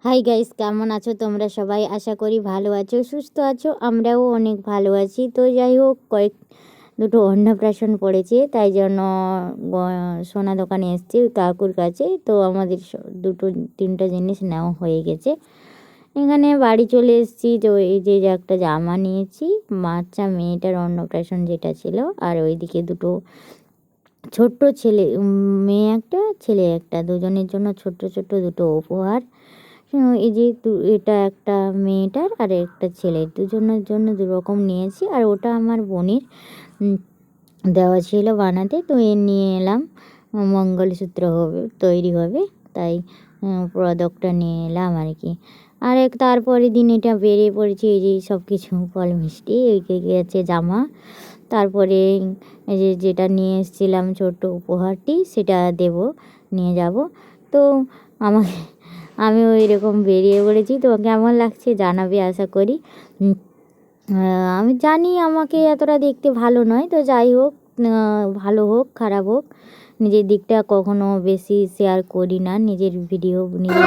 Hi guys, কেমন আছো তোমরা সবাই? আশা করি ভালো আছো, সুস্থ আছো। আমরাও অনেক ভালো আছি। তো যাই হোক, দুটো অন্নপ্রাশন পড়েছে, তাই জন্য সোনা দোকানে এসেছি ওই কাকুর কাছে। তো আমাদের দুটো তিনটা জিনিস নেওয়া হয়ে গেছে। এখানে বাড়ি চলে এসেছি। তো এই যে একটা জামা নিয়েছি, বাচ্চা মেয়েটার অন্নপ্রাশন যেটা ছিল, আর ওইদিকে দুটো ছোট্ট ছেলে, মেয়ে একটা ছেলে একটা, দুজনের জন্য ছোট্ট ছোট্ট দুটো উপহার। এই যে এটা একটা মেয়েটার আর একটা ছেলে, দুজনের জন্য দুরকম নিয়েছি। আর ওটা আমার বোনের দেওয়া ছিল বানাতে, তো এ নিয়ে এলাম। মঙ্গলসূত্র তৈরি হবে, তাই প্রদকটা নিয়ে এলাম আর কি। আর তারপরের দিন এটা বেরিয়ে পড়েছি। এই যে সব কিছু ফল মিষ্টি, এই গেছে জামা। তারপরে এই যে যেটা নিয়ে এসেছিলাম ছোট্ট উপহারটি, সেটা নিয়ে যাব। তো আমাকে আমি ওই রকম বেরিয়ে পড়েছি। তো কেমন লাগছে জানাবে আশা করি। আমি জানি আমাকে এতটা দেখতে ভালো নয়, তো যাই হোক, ভালো হোক খারাপ হোক, নিজের দিকটা কখনো বেশি শেয়ার করি না, নিজের ভিডিও নিজে।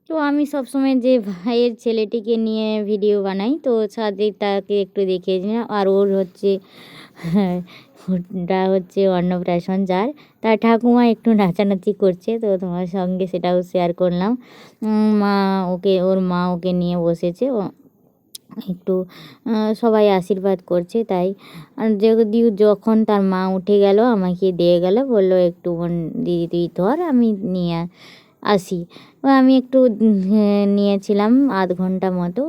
তো আমি সবসময় যে ভাইয়ের ছেলেটিকে নিয়ে ভিডিও বানাই, তো সাথে তাকে একটু দেখিয়েছি। আর ওর হচ্ছে ওটা হচ্ছে অন্নপ্রাশন যার, তার ঠাকুমা একটু নাচানাচি করছে, তো তোমার সঙ্গে সেটাও শেয়ার করলাম। ওর মা ওকে নিয়ে বসেছে, একটু সবাই আশীর্বাদ করছে। তাই যখন তার মা উঠে গেল, আমাকে দিয়ে গেল, বললো একটু দিদি তুই ধর, আমি নিয়ে আসি। আমি একটু নিয়েছিলাম আধ ঘন্টা মতো।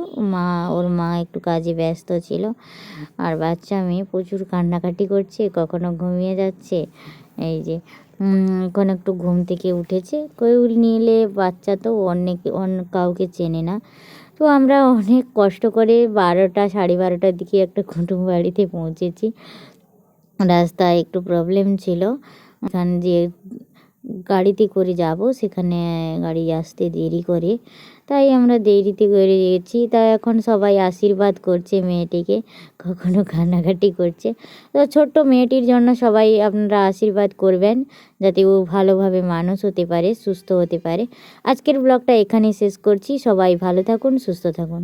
ওর মা একটু কাজে ব্যস্ত ছিল। আর বাচ্চা মেয়ে প্রচুর কান্নাকাটি করছে, কখনো ঘুমিয়ে যাচ্ছে। এই যে এখন একটু ঘুম থেকে উঠেছে। কেউ নিলে বাচ্চা তো অন্য কাউকে চেনে না। তো আমরা অনেক কষ্ট করে 12টা 12:30টার দিকে একটা কুটুম বাড়িতে পৌঁছেছি। রাস্তায় একটু প্রবলেম ছিল, ওখানে যে গাড়িতে করে যাব, সেখানে গাড়ি আসতে দেরি করে, তাই আমরা দেরিতে করে গেছি। তাই এখন সবাই আশীর্বাদ করছে মেয়েটিকে, কখনো কান্নাকাটি করছে। তো ছোট্ট মেয়েটির জন্য সবাই আপনারা আশীর্বাদ করবেন, যাতে ও ভালোভাবে মানুষ হতে পারে, সুস্থ হতে পারে। আজকের ব্লগটা এখানেই শেষ করছি। সবাই ভালো থাকুন, সুস্থ থাকুন।